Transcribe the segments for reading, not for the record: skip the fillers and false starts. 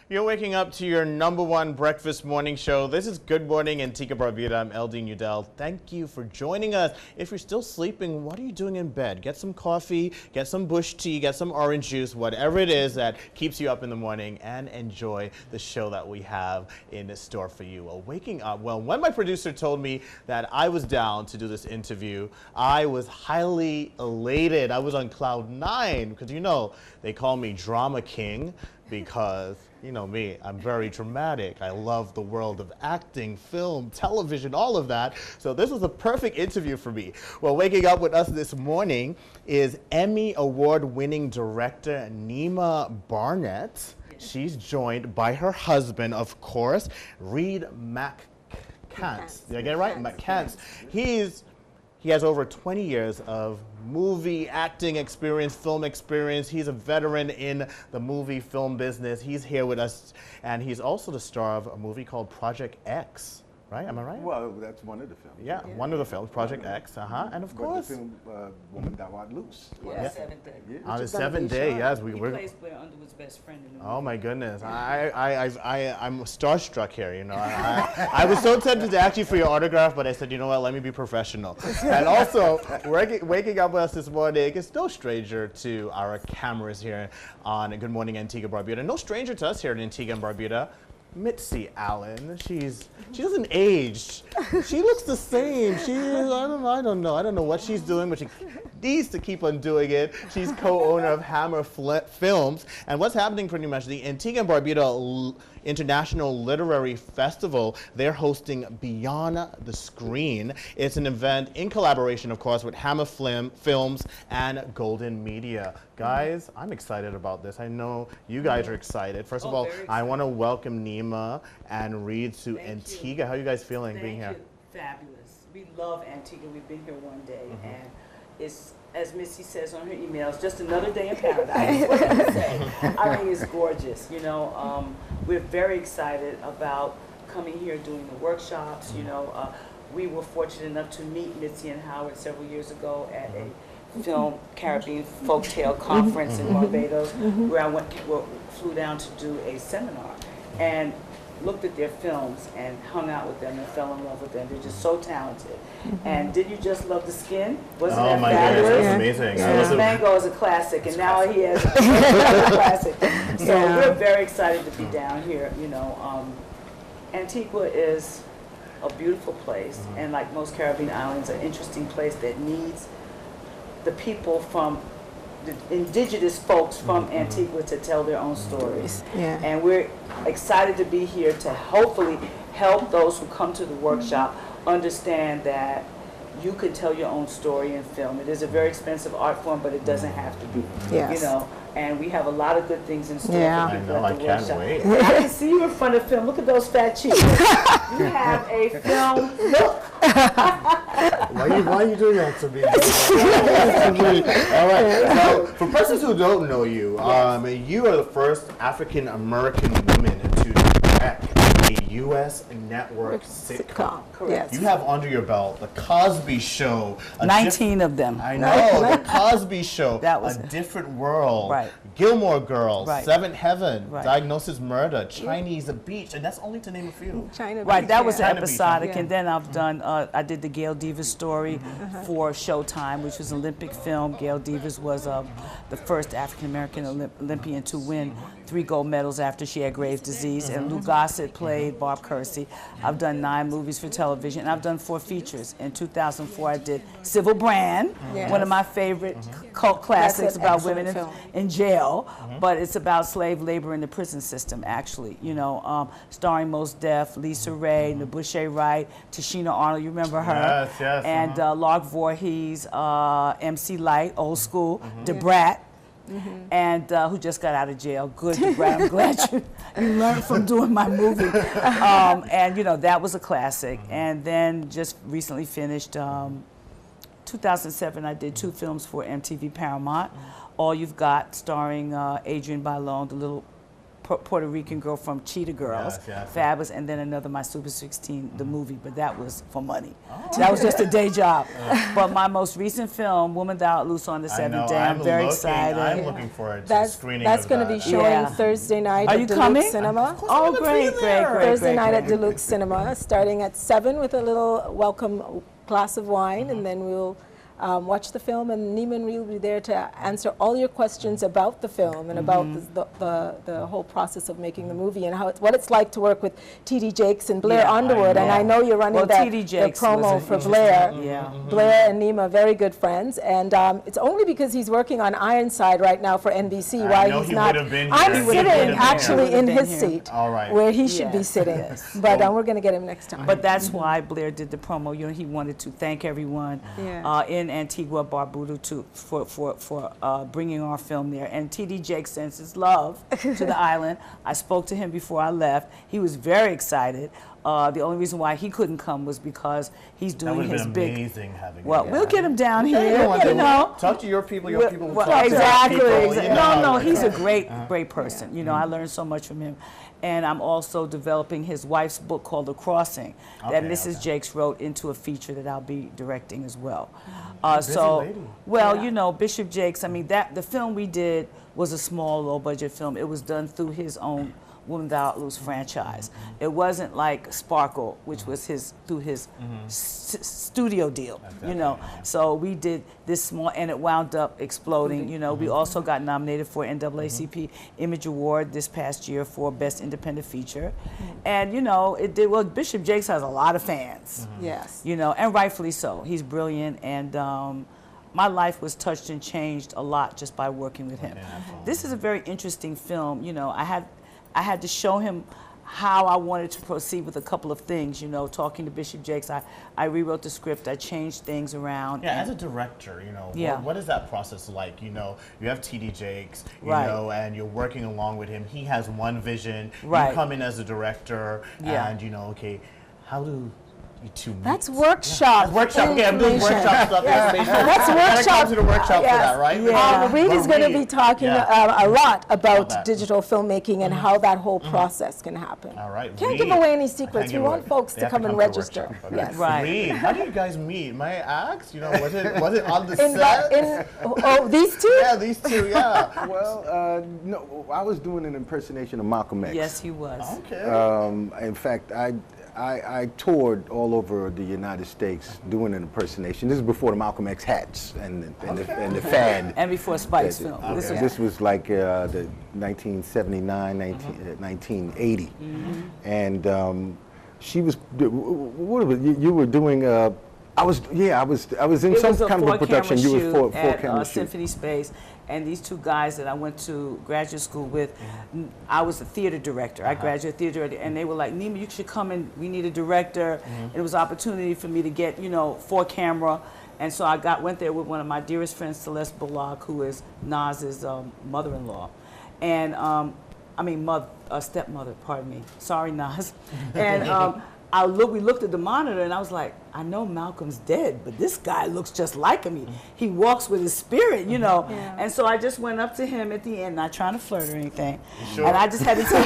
You're waking up to your #1 breakfast morning show. This is Good Morning Antigua Barbuda. I'm Eldine Udell. Thank you for joining us. If you're still sleeping, what are you doing in bed? Get some coffee, get some bush tea, get some orange juice, whatever it is that keeps you up in the morning, and enjoy the show that we have in store for you. Well, waking up, when my producer told me that I was down to do this interview, I was highly elated. I was on cloud 9 because, you know, they call me Drama King because, you know me, I'm very dramatic. I love the world of acting, film, television, all of that. So this was a perfect interview for me. Well, waking up with us this morning is Emmy Award-winning director Nima Barnett. She's joined by her husband, of course, Reed McCants. Did I get it right? McCants. He has over 20 years of movie acting experience, film experience. He's a veteran in the movie film business. He's here with us, and he's also the star of a movie called Project X. Right? Am I right? Well, that's one of the films. Yeah, one of the films, Project X. And of course, the film Woman Thou Art Loose. Yeah, Seventh Day. Yeah. On the 7th day, yes, He plays Blair Underwood's best friend in the movie. Oh my goodness, I'm starstruck here. You know, I was so tempted to ask you for your autograph, but I said, you know what, let me be professional. And also, waking up with us this morning is no stranger to our cameras here on Good Morning Antigua Barbuda. No stranger to us here in Antigua and Barbuda. Mitzi Allen, she doesn't age. She looks the same. I don't know what she's doing, but she needs to keep on doing it. She's co-owner of Hammer Films. And what's happening pretty much, the Antigua and Barbuda International Literary Festival, they're hosting Beyond the Screen. It's an event in collaboration, of course, with Hammer Films and Golden Media. Guys, I'm excited about this. I know you guys are excited. First of all, I want to welcome Nima and Reed to Antigua. How are you guys feeling being here? Fabulous. We love Antigua. We've been here one day, and it's, as Missy says on her emails, just another day in paradise. What can I say? I mean, it's gorgeous. You know, we're very excited about coming here, doing the workshops. You know, we were fortunate enough to meet Mitzi and Howard several years ago at a film Caribbean folktale conference in Barbados, where I flew down to do a seminar and looked at their films and hung out with them and fell in love with them. They're just so talented. And did you just love The Skin? Wasn't that fabulous? Goodness, that's amazing. Miss Mango is a classic, and now he has a classic. So we're very excited to be down here. You know, Antigua is a beautiful place, and like most Caribbean islands, an interesting place that needs the people from the indigenous folks from Antigua to tell their own stories. And we're excited to be here to hopefully help those who come to the workshop understand that you can tell your own story in film. It is a very expensive art form, but it doesn't have to be. You know, and we have a lot of good things in store for people at the workshop. I can't wait. I can see you in front of film. Look at those fat cheeks. You have a film look. Why are you doing that to me? All right. So, for persons who don't know you, you are the first African American woman to direct a U.S. network sitcom. Correct. You have under your belt The Cosby Show. 19 of them. I know, The Cosby Show. That was A Different World. Right. Gilmore Girls. Right. Seventh Heaven. Right. Diagnosis Murder. Chinese Beach. And that's only to name a few. Right, that was China episodic, Beach, and then I've done, I did the Gail Divas story for Showtime, which was an Olympic film. Gail Divas was the first African-American Olympian to win 3 gold medals after she had Graves' disease, and Lou Gossett played Barb Kersey. I've done 9 movies for television, and I've done 4 features. In 2004, I did Civil Brand, one of my favorite cult classics about women in jail, but it's about slave labor in the prison system, actually. You know, starring Mos Def, Lisa Ray, Nabushe Wright, Tashina Arnold, you remember her? Yes, yes. And Lark Voorhees, MC Light, old school, DeBrat. And who just got out of jail. Good, DeBrat. I'm glad you learned from doing my movie. And you know, that was a classic. And then just recently finished, 2007, I did 2 films for MTV Paramount. All You've Got, starring Adrienne Bailon, the little Puerto Rican girl from Cheetah Girls, Fabulous, and then another My Super 16, the movie, but that was for money. That was just a day job. But my most recent film, Woman Thou Art Loose on the Seventh Day, I'm very excited. I'm looking forward to the screening That's of going to be showing Thursday night at Deluxe Cinema. Oh, great. Thursday night at Deluxe Cinema, starting at 7 with a little welcome glass of wine, and then we'll watch the film, and Neiman will be there to answer all your questions about the film and about the whole process of making the movie and what it's like to work with T.D. Jakes and Blair Underwood. And I know you're running the promo for Blair. Blair and Nima, very good friends, and it's only because he's working on Ironside right now for NBC why he's not. I'm sitting actually in his seat where he should be sitting, but we're going to get him next time. But that's why Blair did the promo. You know, he wanted to thank everyone in Antigua Barbuda for bringing our film there. And T.D. Jakes sends his love to the island. I spoke to him before I left. He was very excited. The only reason why he couldn't come was because he's doing his big. Amazing having. Well, we'll get him down here. You know, talk to your people. Your people will talk to exactly. people. You know, no, he's a great person. You know, I learned so much from him. And I'm also developing his wife's book called The Crossing that Mrs. Jakes wrote into a feature that I'll be directing as well. You know, Bishop Jakes, I mean, the film we did was a small, low-budget film. It was done through his own Woman Thou Art Loose franchise. It wasn't like Sparkle, which was through his studio deal, you know. So we did this small, and it wound up exploding. You know, we also got nominated for NAACP Image Award this past year for Best Independent Feature. And, you know, Bishop Jakes has a lot of fans. Yes. You know, and rightfully so. He's brilliant, and my life was touched and changed a lot just by working with him. This is a very interesting film. You know, I had to show him how I wanted to proceed with a couple of things, you know, talking to Bishop Jakes. I rewrote the script, I changed things around. Yeah, as a director, you know, what is that process like? You know, you have T.D. Jakes, you know, and you're working along with him. He has one vision. You come in as a director, and, you know, okay, how do you two meet? That's workshop. Workshop, I'm doing workshop stuff. That's workshop. Come to the workshop for that, right? Reed is going to be talking a lot about digital filmmaking and how that whole process can happen. All right. Can't give away any secrets. We want folks to come and register. Yes. Right. Reed, how do you guys meet? May I ask? You know, was it on the set? These two? Yeah, these two. Yeah. Well, no, I was doing an impersonation of Malcolm X. Yes, he was. Okay. In fact, I toured all over the United States doing an impersonation. This is before the Malcolm X hats and the fad. And before Spike's film. This was like the 1979, 1980. And she was, what was it? You were doing, I was in some kind of a production. You were four camera shoot. Symphony Space. And these two guys that I went to graduate school with, I was a theater director. I graduated theater director, and they were like, Nima, you should come in. We need a director. It was an opportunity for me to get, you know, for camera. And so I went there with one of my dearest friends, Celeste Bullock, who is Nas's mother-in-law. And, stepmother, pardon me. Sorry, Nas. And we looked at the monitor, and I was like, I know Malcolm's dead, but this guy looks just like him. He walks with his spirit, you know. And so I just went up to him at the end, not trying to flirt or anything. And I just had to say,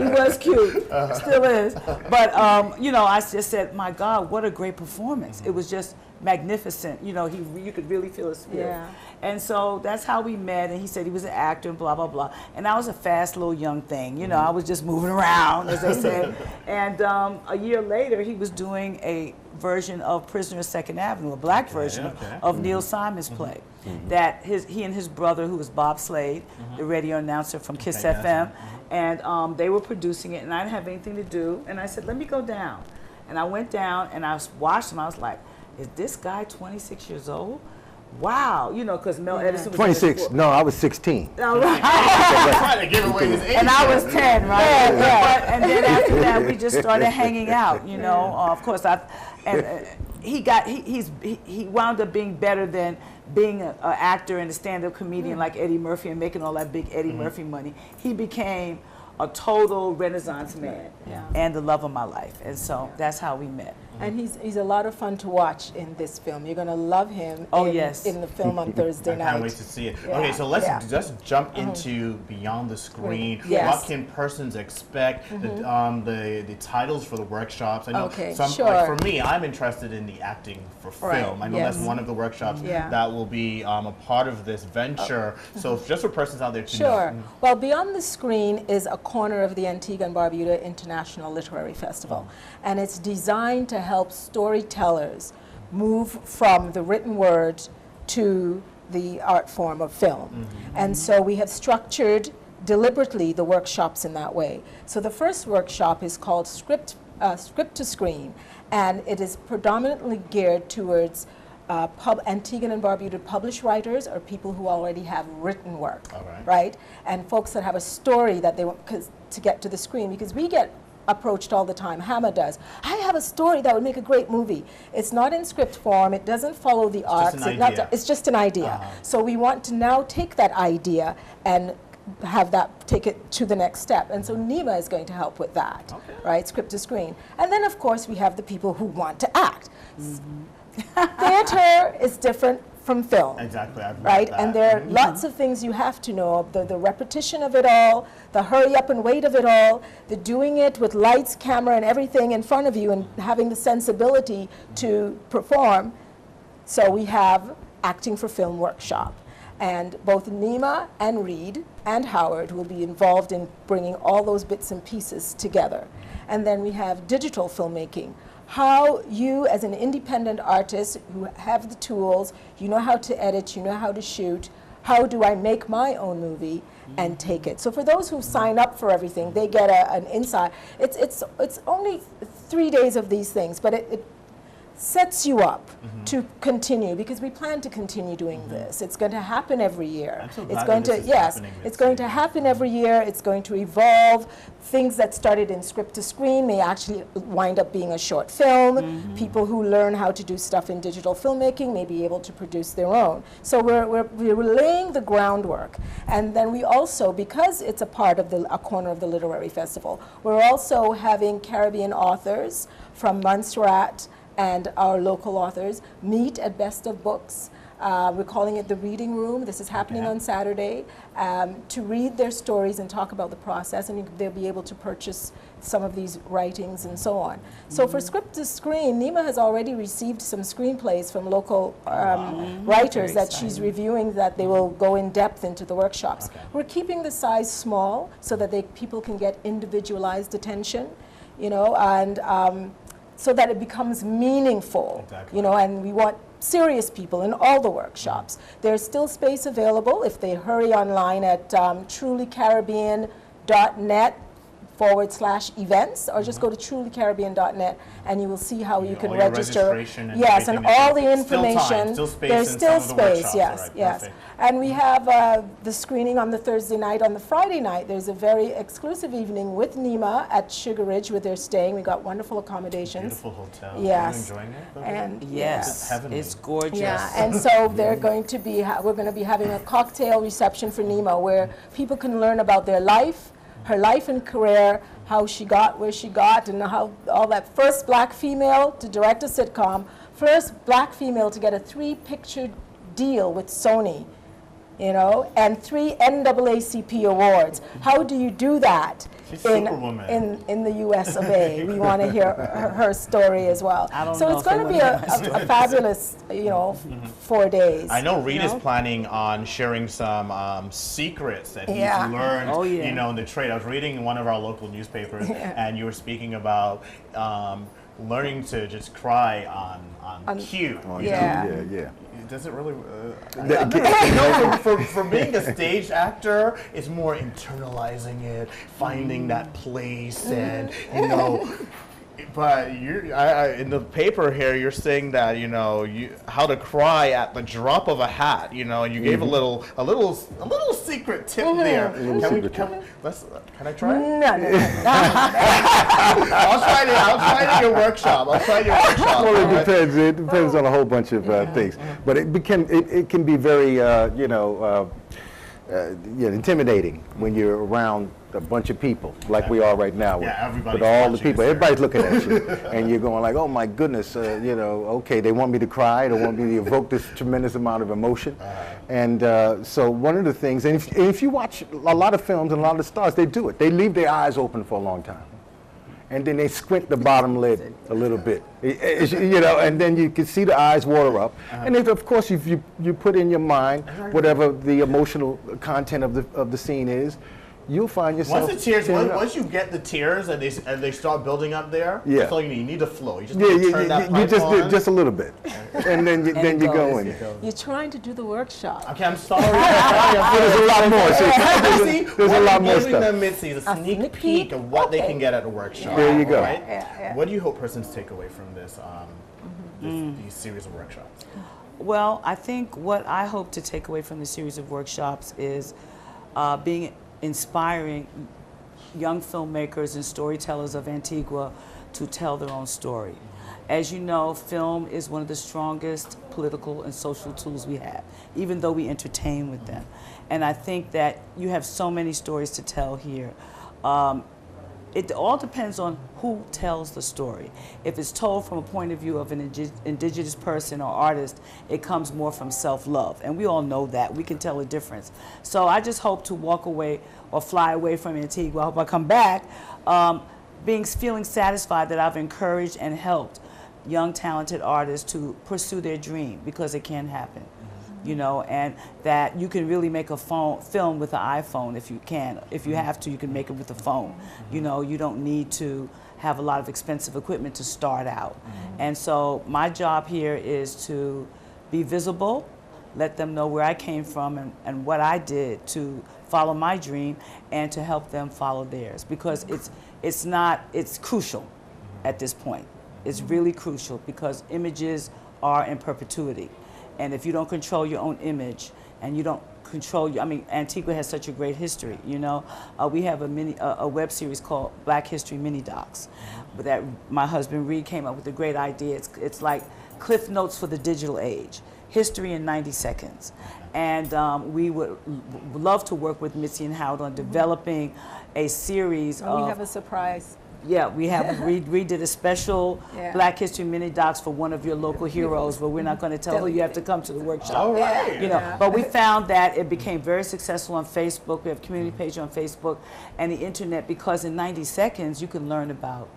he was cute, still is. But, you know, I just said, my God, what a great performance. It was just magnificent. You know, you could really feel his spirit. And so that's how we met, and he said he was an actor and blah, blah, blah. And I was a fast little young thing. You know, I was just moving around, as they said. And a year later, he was doing a version of Prisoner of Second Avenue, a black version of Neil Simon's play. That he and his brother, who was Bob Slade, the radio announcer from Kiss FM, and they were producing it, and I didn't have anything to do. And I said, let me go down. And I went down, and I watched him. I was like, is this guy 26 years old? Wow, you know, because Mel Edison was 26. No, I was 16. All right. Trying to give away his age. And I was 10, right? And then after that, we just started hanging out. You know, of course, he wound up being better than being an actor and a stand-up comedian like Eddie Murphy and making all that big Eddie Murphy money. He became a total Renaissance man and the love of my life. And so that's how we met. and he's a lot of fun to watch in this film. You're going to love him in the film on Thursday night. I can't wait to see it. Yeah. Okay, so let's jump into Beyond the Screen. Yes. What can persons expect? The titles for the workshops. I know Okay, like sure. for me, I'm interested in the acting for Right, film. I know yes. that's one of the workshops Yeah. that will be a part of this venture. So just for persons out there to know. Sure. Well, Beyond the Screen is a corner of the Antigua and Barbuda International Literary Festival, and it's designed to help storytellers move from the written word to the art form of film. And so we have structured deliberately the workshops in that way. So the first workshop is called Script to Screen, and it is predominantly geared towards Antiguan and Barbuda published writers or people who already have written work, right? And folks that have a story that they want to get to the screen, because we get approached all the time. Hama does. I have a story that would make a great movie. It's not in script form. It doesn't follow the arcs. It's just an idea. So we want to now take that idea and have that take it to the next step. And so Nima is going to help with that, right? Script to screen. And then, of course, we have the people who want to act. Theater is different from film. Exactly. I've right? that. And there are lots of things you have to know. The repetition of it all, the hurry up and wait of it all, the doing it with lights, camera, and everything in front of you and having the sensibility to perform. So we have Acting for Film workshop. And both Nima and Reed and Howard will be involved in bringing all those bits and pieces together. And then we have digital filmmaking. How you, as an independent artist who have the tools, you know how to edit, you know how to shoot, how do I make my own movie and take it? So for those who sign up for everything, they get an insight. It's only 3 days of these things, but it sets you up to continue, because we plan to continue doing this. It's going to happen every year. I'm so It's glad going that to, this is yes, happening it's this going to year. happen every year. It's going to evolve. Things that started in script to screen may actually wind up being a short film. People who learn how to do stuff in digital filmmaking may be able to produce their own. So we're laying the groundwork. And then we also, because it's a part of a corner of the literary festival, we're also having Caribbean authors from Montserrat and our local authors meet at Best of Books. We're calling it the Reading Room. This is happening on Saturday, to read their stories and talk about the process, and they'll be able to purchase some of these writings and so on. So for Script to Screen, Nima has already received some screenplays from local writers that she's reviewing, that they will go in depth into the workshops. We're keeping the size small so that people can get individualized attention, you know, and so that it becomes meaningful, you know, and we want serious people in all the workshops. There's still space available if they hurry online at trulycaribbean.net/events, or just go to trulycaribbean.net and you will see how you can all your register. registration and Yes, and everything. all the There's still time, information. still space There's in still some of the space, workshops. yes, All right, yes. perfect. And we have the screening on the Thursday night. On the Friday night, there's a very exclusive evening with Nima at Sugar Ridge, where they're staying. We got wonderful accommodations. Beautiful hotel. Yes. Are you enjoying it? And Yes, heavenly. it's gorgeous. yeah, and so they're going to be, we're going to be having a cocktail reception for Nima, where people can learn about their life, her life and career, how she got where she got, and how all that. First black female to direct a sitcom, first black female to get a 3-picture deal with Sony, you know, and 3 NAACP awards. How do you do that She's Superwoman. in the US of A? We want to hear her story as well. I don't So know it's if going it to be a fabulous, you know, 4 days. I know Reed you is know? planning on sharing some secrets that he's Yeah. learned, Oh, yeah. you know, in the trade. I was reading in one of our local newspapers, and you were speaking about learning to just cry on cue. Oh, you Yeah. know? yeah. Does it really? You know, for being a stage actor, it's more internalizing it, finding that place, and you know. But in the paper here, you're saying that how to cry at the drop of a hat, and you gave a little secret tip there. Can I try it? No. I'll try it in your workshop. Well, it depends. It depends on a whole bunch of things. But it can be very intimidating when you're around a bunch of people like we are right now with, Yeah, everybody's with all the watching people. us here. Everybody's looking at you, and you're going like, oh my goodness, you know, okay, they want me to cry, they want me to evoke this tremendous amount of emotion. And so one of the things, and if you watch a lot of films and a lot of stars, they do it. They leave their eyes open for a long time. And then they squint the bottom lid a little bit, you know, and then you can see the eyes water up. And then, of course, if you put in your mind whatever the emotional content of the scene is, you'll find yourself. Once the tears, tearing up. once you get the tears and they start building up there, Yeah. that's all you need. You need the flow. You just Yeah, need to turn that you pipe just on. just a little bit, and then you go in. You're trying to do the workshop. Okay, I'm sorry. I'm There's a lot more. See, There's a lot more giving stuff. them Mitzi a sneak sneak peek peek? of what they Okay. can get at a workshop. There you go. Right? Yeah. What do you hope persons take away from this, these series of workshops? Well, I think what I hope to take away from the series of workshops is being inspiring young filmmakers and storytellers of Antigua to tell their own story. As you know, film is one of the strongest political and social tools we have, even though we entertain with them. And I think that you have so many stories to tell here. It all depends on who tells the story. If it's told from a point of view of an indigenous person or artist, it comes more from self-love. And we all know that. We can tell a difference. So I just hope to walk away or fly away from Antigua. I hope I come back feeling satisfied that I've encouraged and helped young talented artists to pursue their dream, because it can happen. You know, and that you can really make a film with an iPhone if you can. If you have to, you can make it with a phone. You know, you don't need to have a lot of expensive equipment to start out. And so my job here is to be visible, let them know where I came from and what I did to follow my dream, and to help them follow theirs, because it's crucial at this point. It's really crucial, because images are in perpetuity. And if you don't control your own image, and you don't control I mean, Antigua has such a great history, you know. We have a web series called Black History Mini Docs, that my husband Reed came up with a great idea. It's like Cliff Notes for the digital age, history in 90 seconds. And we would love to work with Mitzi and Howard on developing a series of... We have a surprise. Yeah, we have. We did a special Yeah. Black History mini docs for one of your local heroes, but we're not going to tell who you have to come to the workshop. All right. You know, but we found that it became very successful on Facebook. We have a community page on Facebook and the internet, because in 90 seconds you can learn about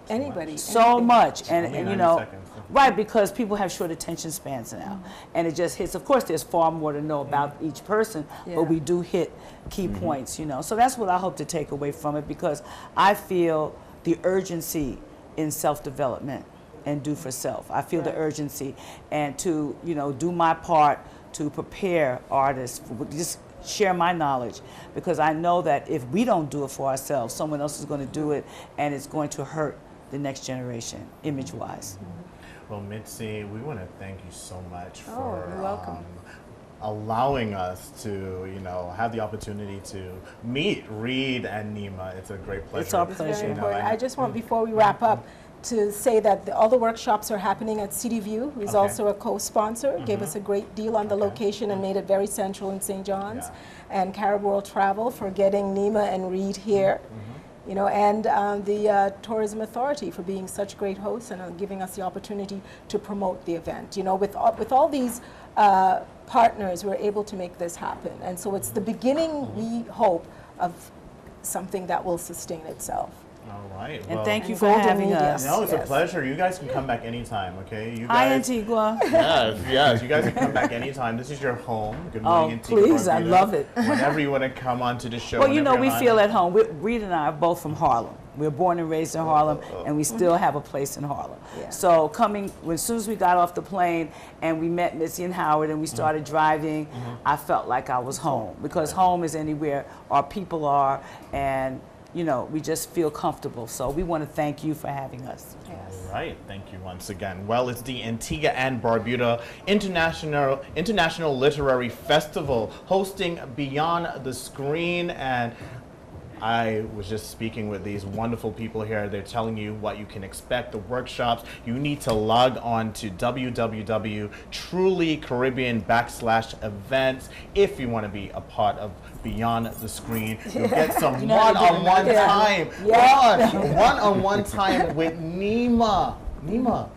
Anybody. so anything. much, Only and you 90 know, seconds. right, because people have short attention spans now, and it just hits. Of course, there's far more to know about each person, Yeah. but we do hit key points, you know. So that's what I hope to take away from it, because I feel the urgency in self-development and do for self. I feel the urgency, and to, you know, do my part to prepare artists, just share my knowledge, because I know that if we don't do it for ourselves, someone else is going to do it, and it's going to hurt the next generation, image-wise. Well, Mitzi, we want to thank you so much Oh, for you're welcome. allowing us to, you know, have the opportunity to meet Reed and Nima. It's a great pleasure. It's our It's pleasure. very You know, important. and- I just want, before we wrap up, to say that all the workshops are happening at City View, who's Okay. also a co-sponsor, gave us a great deal on the Okay. location and made it very central in St. John's, Yeah. and Carib World Travel for getting Nima and Reed here. You know, and the Tourism Authority for being such great hosts and giving us the opportunity to promote the event. You know, with all these partners, we're able to make this happen. And so it's the beginning, we hope, of something that will sustain itself. All right. And well, thank you And for Golden having Media. us. No, it's a Yes. pleasure. You guys can come back anytime, okay? You Hi, guys. Antigua. Yes. You guys can come back anytime. This is your home. Good morning, Oh, Antigua. please, I Barbuda. love it. Whenever you want to come onto the show. Well, you know, whenever we you're feel on. at home. Reed and I are both from Harlem. We were born and raised in Harlem, and we still have a place in Harlem. Yeah. So as soon as we got off the plane and we met Mitzi and Howard and we started driving, I felt like I was home, because home is anywhere our people are, and you know, we just feel comfortable. So we want to thank you for having us. All right, thank you once again. Well, it's the Antigua and Barbuda International Literary Festival hosting Beyond the Screen, and I was just speaking with these wonderful people here. They're telling you what you can expect, the workshops. You need to log on to www.trulycaribbean.com/events if you want to be a part of Beyond the Screen. You'll get some one-on-one time. One-on-one time with Nima. Nima,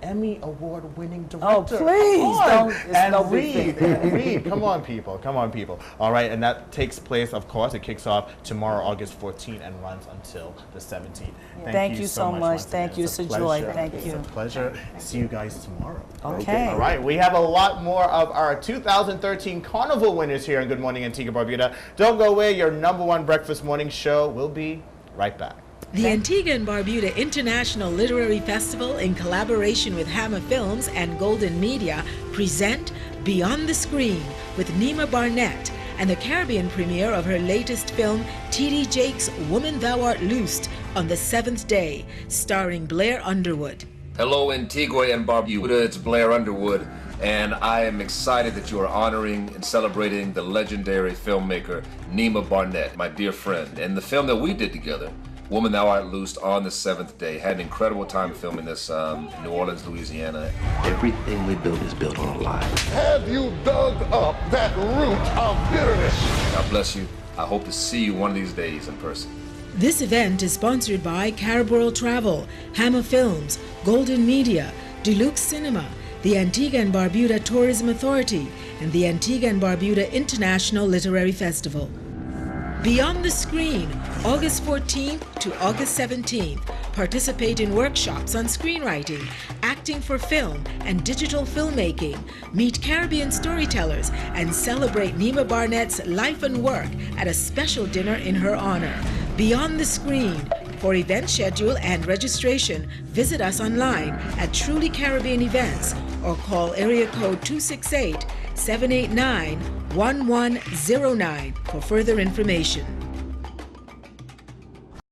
Emmy Award-winning director. Oh, please, don't. It's And no big Reed, Reed, come on, people. All right, and that takes place, of course, it kicks off tomorrow, August 14th, and runs until the 17th. Thank you so much. once Thank again. you. It's a It's a joy. pleasure. Thank It's you. a pleasure. See you guys tomorrow. Okay. All right, we have a lot more of our 2013 Carnival winners here on Good Morning Antigua Barbuda. Don't go away. Your #1 breakfast morning show will be right back. The Antigua and Barbuda International Literary Festival, in collaboration with Hammer Films and Golden Media, present Beyond the Screen with Nima Barnett and the Caribbean premiere of her latest film, T.D. Jakes' Woman Thou Art Loosed, on the 7th day, starring Blair Underwood. Hello, Antigua and Barbuda. It's Blair Underwood, and I am excited that you are honoring and celebrating the legendary filmmaker Nima Barnett, my dear friend. And the film that we did together, Woman Thou Art Loosed, on the 7th day. Had an incredible time filming this in New Orleans, Louisiana. Everything we build is built on a lie. Have you dug up that root of bitterness? God bless you. I hope to see you one of these days in person. This event is sponsored by Caribbean Travel, Hammer Films, Golden Media, Deluxe Cinema, the Antigua and Barbuda Tourism Authority, and the Antigua and Barbuda International Literary Festival. Beyond the Screen, August 14th to August 17th. Participate in workshops on screenwriting, acting for film, and digital filmmaking. Meet Caribbean storytellers and celebrate Nima Barnett's life and work at a special dinner in her honor. Beyond the Screen. For event schedule and registration, visit us online at Truly Caribbean Events or call area code 268-789-1109 for further information.